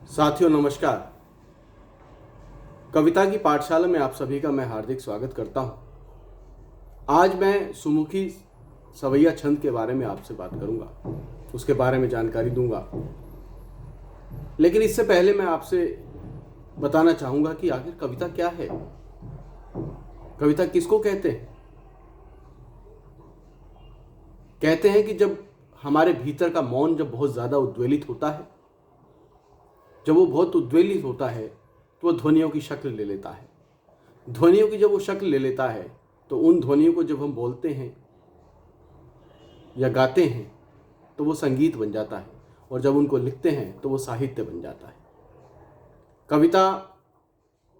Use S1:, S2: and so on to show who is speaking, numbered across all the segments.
S1: साथियों नमस्कार। कविता की पाठशाला में आप सभी का मैं हार्दिक स्वागत करता हूं। आज मैं सुमुखी सवैया छंद के बारे में आपसे बात करूंगा, उसके बारे में जानकारी दूंगा। लेकिन इससे पहले मैं आपसे बताना चाहूंगा कि आखिर कविता क्या है, कविता किसको कहते हैं। कहते हैं कि जब हमारे भीतर का मौन जब बहुत ज्यादा उद्वेलित होता है, जब वो बहुत उद्वेलित होता है तो वो ध्वनियों की शक्ल ले लेता है। ध्वनियों की जब वो शक्ल ले लेता है तो उन ध्वनियों को जब हम बोलते हैं या गाते हैं तो वो संगीत बन जाता है, और जब उनको लिखते हैं तो वो साहित्य बन जाता है। कविता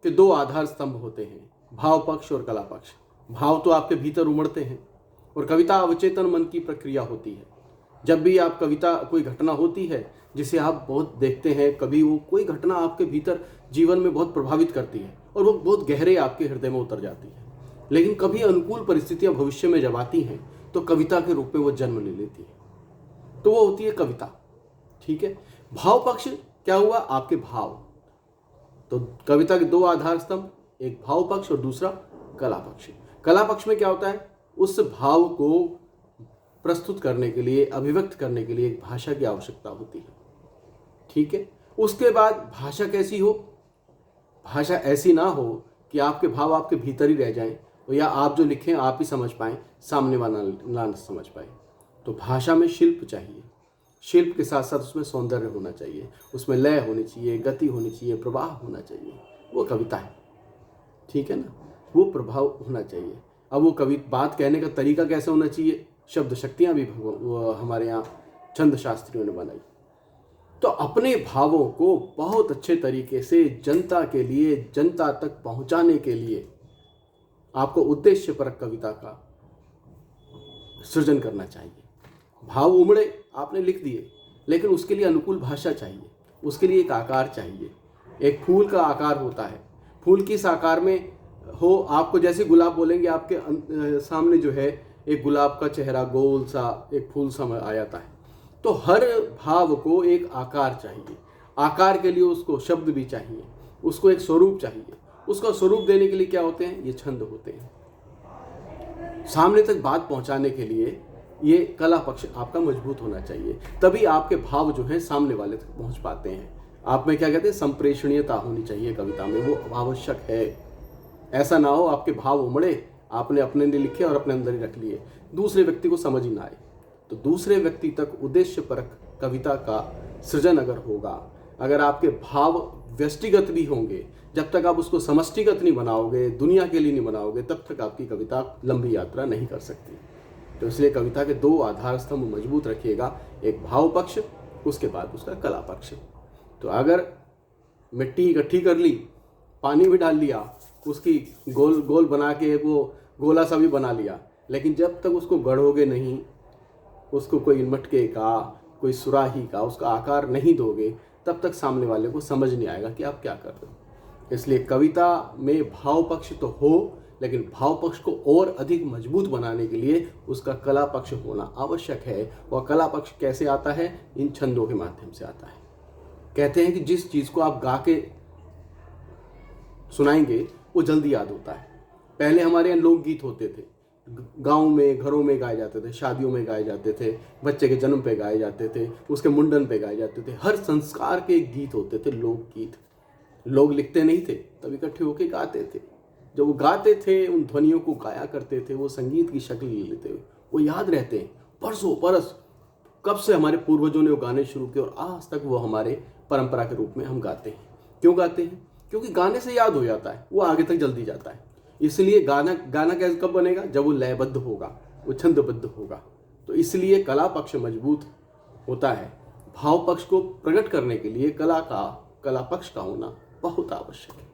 S1: के दो आधार स्तंभ होते हैं, भाव पक्ष और कला पक्ष। भाव तो आपके भीतर उमड़ते हैं और कविता अवचेतन मन की प्रक्रिया होती है। जब भी आप कविता कोई घटना होती है जिसे आप बहुत देखते हैं, कभी वो कोई घटना आपके भीतर जीवन में बहुत प्रभावित करती है और वो बहुत गहरे आपके हृदय में उतर जाती है। लेकिन कभी अनुकूल परिस्थितियां भविष्य में जब आती हैं तो कविता के रूप में वो जन्म ले लेती है, तो वो होती है कविता। ठीक है। भाव पक्ष क्या हुआ? आपके भाव। तो कविता के दो आधार स्तंभ, एक भाव पक्ष और दूसरा कला पक्ष। कला पक्ष में क्या होता है? उस भाव को प्रस्तुत करने के लिए, अभिव्यक्त करने के लिए एक भाषा की आवश्यकता होती है। ठीक है। उसके बाद भाषा कैसी हो? भाषा ऐसी ना हो कि आपके भाव आपके भीतर ही रह जाएं या आप जो लिखें आप ही समझ पाएं, सामने वाला ना समझ पाए। तो भाषा में शिल्प चाहिए। शिल्प के साथ साथ उसमें सौंदर्य होना चाहिए, उसमें लय होनी चाहिए, गति होनी चाहिए, प्रवाह होना चाहिए। वो कविता है। ठीक है ना? वो प्रभाव होना चाहिए। अब वो कवि बात कहने का तरीका कैसा होना चाहिए? शब्द शक्तियां भी हमारे यहाँ छंद शास्त्रियों ने बनाई। तो अपने भावों को बहुत अच्छे तरीके से जनता के लिए, जनता तक पहुंचाने के लिए आपको उद्देश्यपरक कविता का सृजन करना चाहिए। भाव उमड़े, आपने लिख दिए, लेकिन उसके लिए अनुकूल भाषा चाहिए, उसके लिए एक आकार चाहिए। एक फूल का आकार होता है। फूल किस आकार में हो? आपको जैसे गुलाब बोलेंगे, आपके सामने जो है एक गुलाब का चेहरा गोल सा एक फूल सा आ जाता है। तो हर भाव को एक आकार चाहिए। आकार के लिए उसको शब्द भी चाहिए, उसको एक स्वरूप चाहिए। उसका स्वरूप देने के लिए क्या होते हैं? ये छंद होते हैं। सामने तक बात पहुंचाने के लिए ये कला पक्ष आपका मजबूत होना चाहिए, तभी आपके भाव जो हैं सामने वाले तक पहुंच पाते हैं। आप में क्या कहते हैं? संप्रेषणीयता होनी चाहिए कविता में, वो आवश्यक है। ऐसा ना हो आपके भाव उमड़े, आपने अपने लिए लिखे और अपने अंदर ही रख लिए, दूसरे व्यक्ति को समझ ही ना आए। तो दूसरे व्यक्ति तक उद्देश्यपरक कविता का सृजन अगर होगा, अगर आपके भाव व्यष्टिगत भी होंगे, जब तक आप उसको समष्टिगत नहीं बनाओगे, दुनिया के लिए नहीं बनाओगे, तब तक आपकी कविता लंबी यात्रा नहीं कर सकती। तो इसलिए कविता के दो आधार स्तंभ मजबूत रखिएगा, एक भाव पक्ष, उसके बाद उसका कला पक्ष। तो अगर मिट्टी इकट्ठी कर ली, पानी भी डाल लिया, उसकी गोल गोल बना के वो गोला सा भी बना लिया, लेकिन जब तक उसको गढ़ोगे नहीं, उसको कोई मटके का, कोई सुराही का उसका आकार नहीं दोगे, तब तक सामने वाले को समझ नहीं आएगा कि आप क्या कर रहे हो। इसलिए कविता में भाव पक्ष तो हो, लेकिन भाव पक्ष को और अधिक मजबूत बनाने के लिए उसका कला पक्ष होना आवश्यक है। वह कला पक्ष कैसे आता है? इन छंदों के माध्यम से आता है। कहते हैं कि जिस चीज़ को आप गा के सुनाएंगे वो जल्दी याद होता है। पहले हमारे यहाँ लोकगीत होते थे, गाँव में, घरों में गाए जाते थे, शादियों में गाए जाते थे, बच्चे के जन्म पे गाए जाते थे, उसके मुंडन पे गाए जाते थे। हर संस्कार के गीत होते थे, लोकगीत। लोग लिखते नहीं थे, तब इकट्ठे होकर गाते थे। जब वो गाते थे, उन ध्वनियों को गाया करते थे, वो संगीत की शक्ल ले लेते हुए वो याद रहते हैं बरसों बरस। कब से हमारे पूर्वजों ने वो गाने शुरू किए और आज तक वो हमारे परंपरा के रूप में हम गाते हैं। क्यों गाते हैं? क्योंकि गाने से याद हो जाता है, वो आगे तक जल्दी जाता है। इसलिए गाना कैसे कब बनेगा? जब वो लयबद्ध होगा, वो छंदबद्ध होगा। तो इसलिए कला पक्ष मजबूत होता है। भाव पक्ष को प्रकट करने के लिए कला पक्ष का होना बहुत आवश्यक है।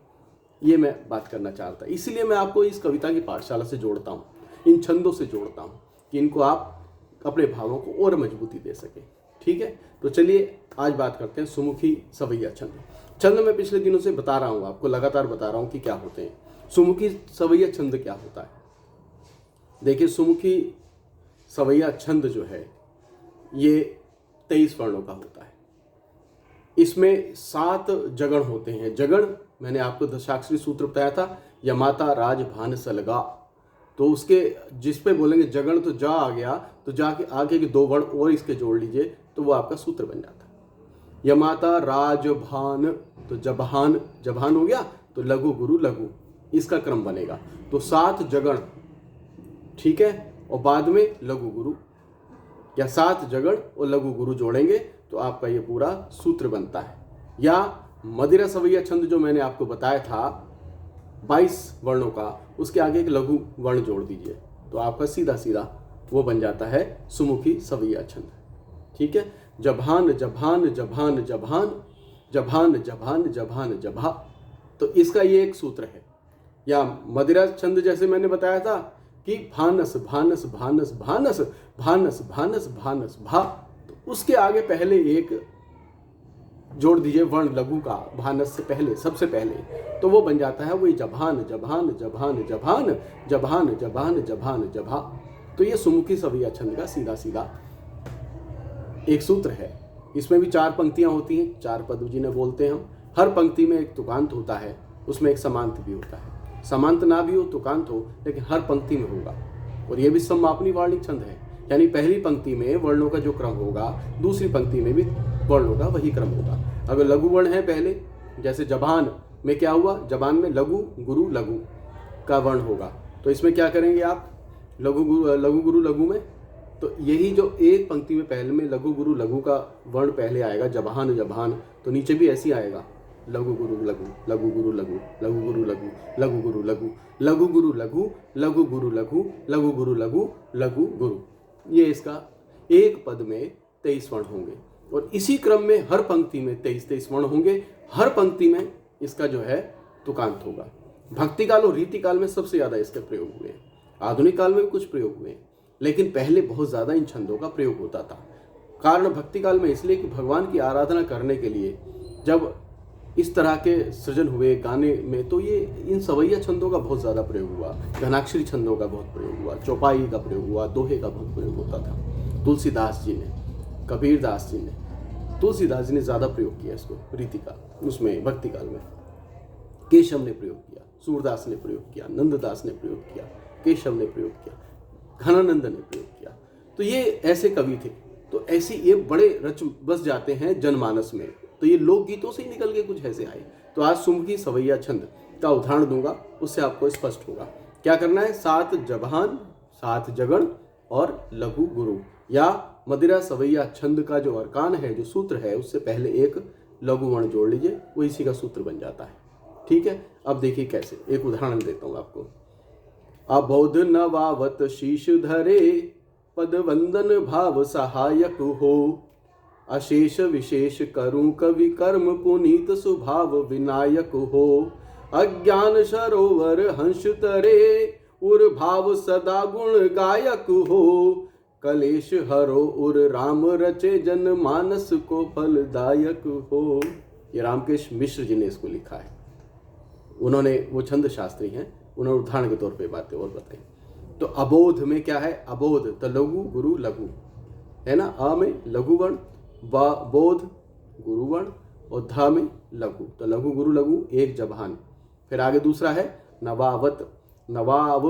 S1: ये मैं बात करना चाहता। इसलिए मैं आपको इस कविता की पाठशाला से जोड़ता हूँ, इन छंदों से जोड़ता हूँ कि इनको आप अपने भावों को और मजबूती दे सकें। ठीक है। तो चलिए आज बात करते हैं सुमुखी सवैया छंद। छंद मैं पिछले दिनों से बता रहा हूँ, आपको लगातार बता रहा हूँ कि क्या होते हैं। सुमुखी सवैया छंद क्या होता है? देखिए, सुमुखी सवैया छंद जो है ये 23 वर्णों का होता है। इसमें 7 जगण होते हैं। जगण मैंने आपको दशाक्षरी सूत्र बताया था, यमाता राज भान सलगा, तो उसके जिस पे बोलेंगे जगण तो जा आ गया, तो जा के आगे के 2 वर्ण और इसके जोड़ लीजिए तो वो आपका सूत्र बन जाता है। यमाता राज भान, तो जबहान, जबहान हो गया, तो लघु गुरु लघु, इसका क्रम बनेगा। तो 7 जगण, ठीक है, और बाद में लघु गुरु, या 7 जगण और लघु गुरु जोड़ेंगे तो आपका ये पूरा सूत्र बनता है। या मदिरा सवैया छंद जो मैंने आपको बताया था 22 वर्णों का, उसके आगे एक लघु वर्ण जोड़ दीजिए तो आपका सीधा सीधा वो बन जाता है सुमुखी सवैया छंद। ठीक है, जभान जभान जभान जभान जभान जभान जभान जभा, तो इसका ये एक सूत्र है। या मदिरा छंद जैसे मैंने बताया था कि भानस भानस भानस भानस भानस भानस भानस भा, तो उसके आगे पहले एक जोड़ दीजिए वर्ण लघु का, भानस से पहले, सबसे पहले, तो वो बन जाता है वही जभान जभान जभान जभान जभान जभान जभान जभा। तो ये सुमुखी सवैया छंद का सीधा सीधा एक सूत्र है। इसमें भी 4 पंक्तियां होती हैं, 4 पद जिन्हें बोलते हैं हम। हर पंक्ति में एक तुकांत होता है, उसमें एक समांत भी होता है। समांत ना भी हो, तुकांत हो, लेकिन हर पंक्ति में होगा। और ये भी समापनी वार्णिक छंद है, यानी पहली पंक्ति में वर्णों का जो क्रम होगा, दूसरी पंक्ति में भी वर्णों का वही क्रम होगा। अगर लघु वर्ण है पहले, जैसे जबान में क्या हुआ, जबान में लघु गुरु लघु का वर्ण होगा, तो इसमें क्या करेंगे आप, लघु गुरु लघु में, तो यही जो एक पंक्ति में पहले में लघु गुरु लघु का वर्ण पहले आएगा, जबान जबान, तो नीचे भी ऐसे ही आएगा, लघु गुरु लघु, लघु गुरु लघु, लघु गुरु लघु, लघु गुरु लघु, लघु गुरु लघु, लघु गुरु लघु, लघु गुरु लघु, लघु गुरु। ये इसका एक पद में 23 वर्ण होंगे, और इसी क्रम में हर पंक्ति में 23 वर्ण होंगे। हर पंक्ति में इसका जो है तुकांत होगा। भक्ति काल और रीति काल में सबसे ज्यादा इसके प्रयोग हुए, आधुनिक काल में भी कुछ प्रयोग हुए, लेकिन पहले बहुत ज्यादा इन छंदों का प्रयोग होता था। कारण भक्ति काल में इसलिए कि भगवान की आराधना करने के लिए जब इस तरह के सृजन हुए गाने में, तो ये इन सवैया छंदों का बहुत ज़्यादा प्रयोग हुआ, घनाक्षरी छंदों का बहुत प्रयोग हुआ, चौपाई का प्रयोग हुआ, दोहे का बहुत प्रयोग होता था। तुलसीदास जी ने, कबीरदास जी ने, तुलसीदास जी ने ज़्यादा प्रयोग किया इसको रीति का, उसमें भक्ति काल में। केशव ने प्रयोग किया, सूरदास ने प्रयोग किया, नंददास ने प्रयोग किया, केशव ने प्रयोग किया, घनानंद ने प्रयोग किया। तो ये ऐसे कवि थे, तो ऐसे ये बड़े रच बस जाते हैं जनमानस में, तो ये लोकगीतों से ही निकल के कुछ ऐसे आए। तो आज सुमुखी सवैया छंद का उदाहरण दूंगा, उससे आपको स्पष्ट होगा। क्या करना है, 7 जबान, 7 जगण और लघु गुरु, या मदिरा सवैया छंद का जो अरकान है, जो सूत्र है, उससे पहले एक लघु वर्ण जोड़ लीजिए, वो इसी का सूत्र बन जाता है। ठीक है, अब देखिए कैसे, एक उदाहरण देता हूँ आपको। अबोध नवावत शीश धरे, पद वंदन भाव सहायक हो, अशेष विशेष करूं कवि कर्म पुनीत स्वभाव विनायक हो, अज्ञान सरोवर हंस तरे, उर भाव सदा गुण गायक हो, कलेश हरो उर राम रचे जन मानस को फलदायक हो। ये रामकेश मिश्र जी ने इसको लिखा है, उन्होंने, वो छंद शास्त्री हैं, उन्होंने उदाहरण के तौर पे बातें और बताई। तो अबोध में क्या है, अबोध तो लघु गुरु लघु है ना, अ में लघु वर्ण, बोध गुरु वर्ण, और ध में लघु, तो लघु गुरु लघु एक जबान। फिर आगे दूसरा है नवावत, नवाव,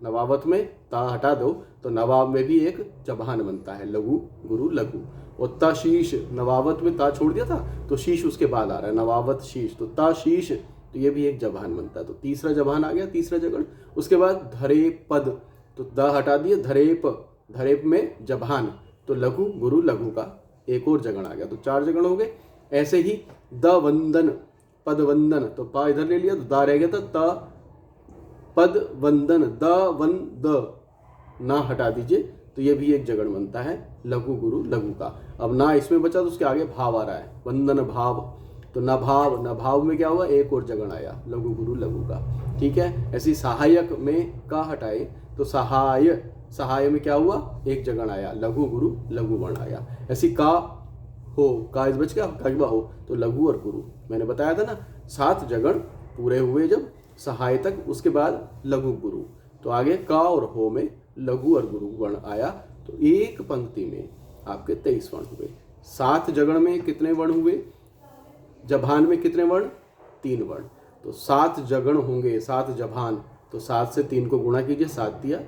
S1: नवावत में ता हटा दो तो नवाब में भी एक जबान बनता है, लघु गुरु लघु। और तशीश, नवावत में ता छोड़ दिया था तो शीश उसके बाद आ रहा है, नवावत शीश, तो तशीश, तो ये भी एक जबान बनता है, तो तीसरा जबान आ गया, तीसरा जगण। उसके बाद धरे पद, तो द हटा दिए, धरेप, धरेप में जबान, तो लघु गुरु लघु का एक और जगण आ गया, तो 4 जगण हो गए। ऐसे ही द वंदन, पद वंदन, तो पा इधर ले लिया तो दा रह गया था, त पद वंदन, द वन द, ना हटा दीजिए तो ये भी एक जगण बनता है लघु गुरु लघु का। अब ना इसमें बचा तो उसके आगे भाव आ रहा है, वंदन भाव, तो न भाव, न भाव में क्या हुआ, एक और जगण आया लघु गुरु लघु का। ठीक है, ऐसी सहायक में का हटाए तो सहाय, सहाय में क्या हुआ, एक जगण आया, लघु गुरु लघु वर्ण आया। ऐसी का हो, का इस बच गया, का हो, तो लघु और गुरु, मैंने बताया था ना 7 जगण पूरे हुए जब सहाय तक, उसके बाद लघु गुरु, तो आगे का और हो में लघु और गुरु वर्ण आया, तो एक पंक्ति में आपके 23 वर्ण हुए। 7 जगण में कितने वर्ण हुए, जभान में कितने वर्ण? 3 वर्ण। तो 7 जगण होंगे, 7 जभान। तो 7 से 3 को गुणा कीजिए, 7 दिया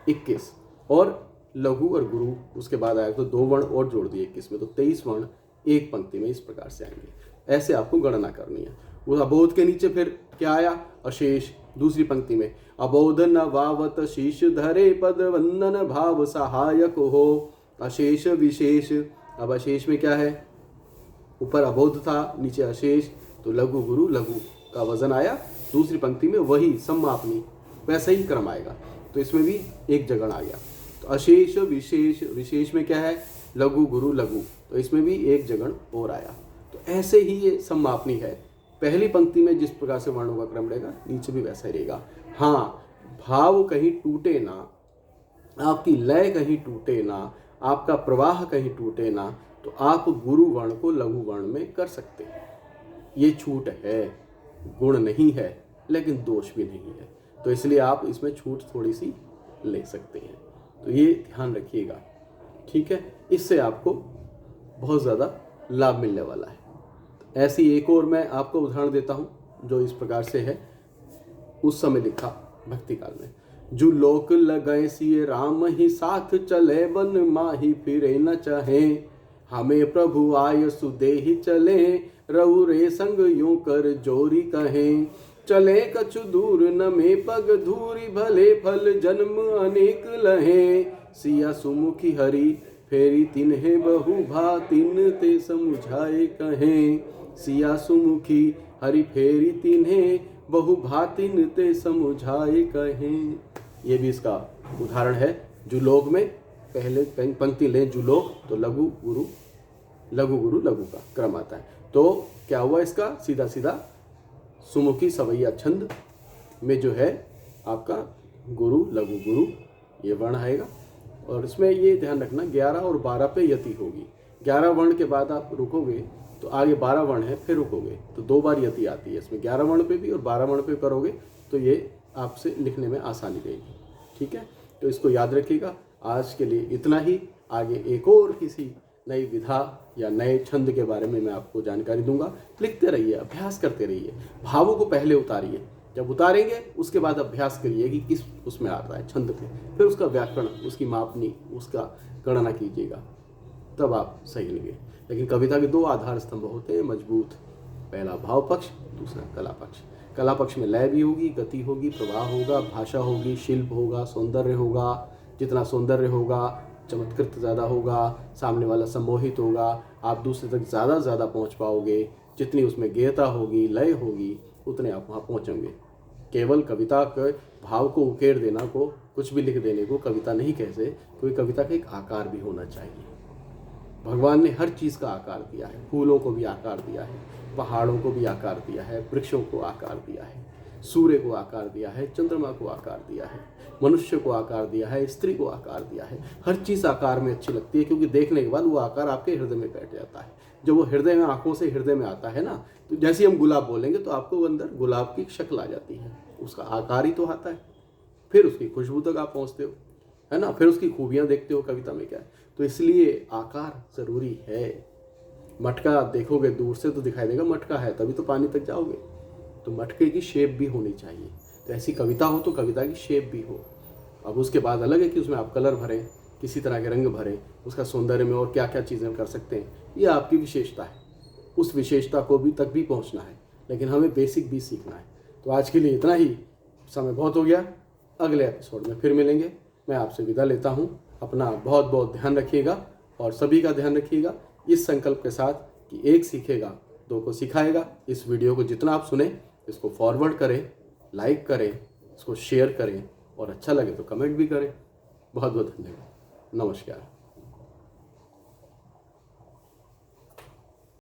S1: 21। और लघु और गुरु उसके बाद आया तो 2 वर्ण और जोड़ दिए 21 में, तो 23 वर्ण एक पंक्ति में इस प्रकार से आएंगे। ऐसे आपको गणना करनी है। वो अबोध के नीचे फिर क्या आया? अशेष। दूसरी पंक्ति में अबोध न वावत शीश धरे पद वंदन भाव सहायक हो, अशेष विशेष। अब अशेष में क्या है? ऊपर अबोध था, नीचे अशेष, तो लघु गुरु लघु का वजन आया। दूसरी पंक्ति में वही सम्मापनी, वैसा ही क्रम आएगा। तो इसमें भी एक जगण आ गया। तो अशेष विशेष, विशेष में क्या है? लघु गुरु लघु, तो इसमें भी एक जगण और आया। तो ऐसे ही ये सम्मापनी है। पहली पंक्ति में जिस प्रकार से वर्णों का क्रम रहेगा, नीचे भी वैसा ही रहेगा। हाँ, भाव कहीं टूटे ना, आपकी लय कहीं टूटे ना, आपका प्रवाह कहीं टूटे ना, तो आप गुरु वर्ण को लघु वर्ण में कर सकते हैं। ये छूट है, गुण नहीं है, लेकिन दोष भी नहीं है। तो इसलिए आप इसमें छूट थोड़ी सी ले सकते हैं। तो ये ध्यान रखिएगा, ठीक है। इससे आपको बहुत ज़्यादा लाभ मिलने वाला है। ऐसी एक और मैं आपको उदाहरण देता हूँ जो इस प्रकार से है। उस समय लिखा भक्ति काल में, जो लोक लगए सिए राम ही साथ चले, बन माही फिरे न चाहे, हमें प्रभु आय सुदे ही चले, रहु रे संग यूं कर जोरी कहे, चले कछु दूर न में पग धूरी, भले फल जन्म अनेक लहे, सिया सुमुखी हरि फेरी तिन्हे बहु भा, तिन ते समुझाए कहे, सिया सुमुखी हरि फेरी तिन्हे बहु भा, तिन ते समुझाए कहे। ये भी इसका उदाहरण है। जुलोक में पहले पंक्ति लें जुलोक, तो लघु गुरु लघु का क्रम आता है। तो क्या हुआ इसका? सीधा सीधा सुमुखी सवैया छंद में जो है आपका गुरु लघु गुरु ये वर्ण आएगा। और इसमें ये ध्यान रखना 11 और 12 पे यति होगी। 11 वर्ण के बाद आप रुकोगे तो आगे 12 वर्ण है, फिर रुकोगे तो 2 बार यति आती है इसमें। 11 वर्ण पे भी और 12 वर्ण पे करोगे तो ये आपसे लिखने में आसानी रहेगी, ठीक है। तो इसको याद रखिएगा। आज के लिए इतना ही। आगे एक और किसी नई विधा या नए छंद के बारे में मैं आपको जानकारी दूंगा। लिखते रहिए, अभ्यास करते रहिए, भावों को पहले उतारिए। जब उतारेंगे उसके बाद अभ्यास करिए कि किस उसमें आता है छंद पे, फिर उसका व्याकरण, उसकी मापनी, उसका गणना कीजिएगा, तब आप सही लगे। लेकिन कविता के 2 आधार स्तंभ होते हैं मजबूत। पहला भाव पक्ष, दूसरा कला पक्ष। कला पक्ष में लय भी होगी, गति होगी, प्रवाह होगा, भाषा होगी, शिल्प होगा, सौंदर्य होगा। जितना सौंदर्य होगा, चमत्कृत ज़्यादा होगा, सामने वाला सम्मोहित होगा, आप दूसरे तक ज़्यादा पहुंच पाओगे। जितनी उसमें गेयता होगी, लय होगी, उतने आप वहाँ पहुँचोगे। केवल कविता के भाव को उकेर देना को, कुछ भी लिख देने को कविता नहीं कहते, क्योंकि कविता का एक आकार भी होना चाहिए। भगवान ने हर चीज़ का आकार दिया है। फूलों को भी आकार दिया है, पहाड़ों को भी आकार दिया है, वृक्षों को आकार दिया है, सूर्य को आकार दिया है, चंद्रमा को आकार दिया है, मनुष्य को आकार दिया है, स्त्री को आकार दिया है। हर चीज़ आकार में अच्छी लगती है, क्योंकि देखने के बाद वो आकार आपके हृदय में बैठ जाता है। जब वो हृदय में, आंखों से हृदय में आता है ना, तो जैसे हम गुलाब बोलेंगे तो आपको अंदर गुलाब की शक्ल आ जाती है, उसका आकार ही तो आता है। फिर उसकी खुशबू तक आप पहुँचते हो, है ना, फिर उसकी खूबियाँ देखते हो कविता में क्या है। तो इसलिए आकार ज़रूरी है। मटका देखोगे दूर से तो दिखाई देगा मटका है, तभी तो पानी तक जाओगे। तो मटके की शेप भी होनी चाहिए। तो ऐसी कविता हो तो कविता की शेप भी हो। अब उसके बाद अलग है कि उसमें आप कलर भरें, किसी तरह के रंग भरें, उसका सौंदर्य में और क्या क्या चीज़ें कर सकते हैं, ये आपकी विशेषता है। उस विशेषता को भी तक भी पहुंचना है, लेकिन हमें बेसिक भी सीखना है। तो आज के लिए इतना ही, समय बहुत हो गया। अगले एपिसोड में फिर मिलेंगे। मैं आपसे विदा लेता हूँ। अपना बहुत बहुत ध्यान रखिएगा और सभी का ध्यान रखिएगा, इस संकल्प के साथ कि एक सीखेगा 2 को सिखाएगा। इस वीडियो को जितना आप सुने, इसको फॉरवर्ड करें, लाइक करें, इसको शेयर करें और अच्छा लगे तो कमेंट भी करें। बहुत बहुत धन्यवाद। नमस्कार।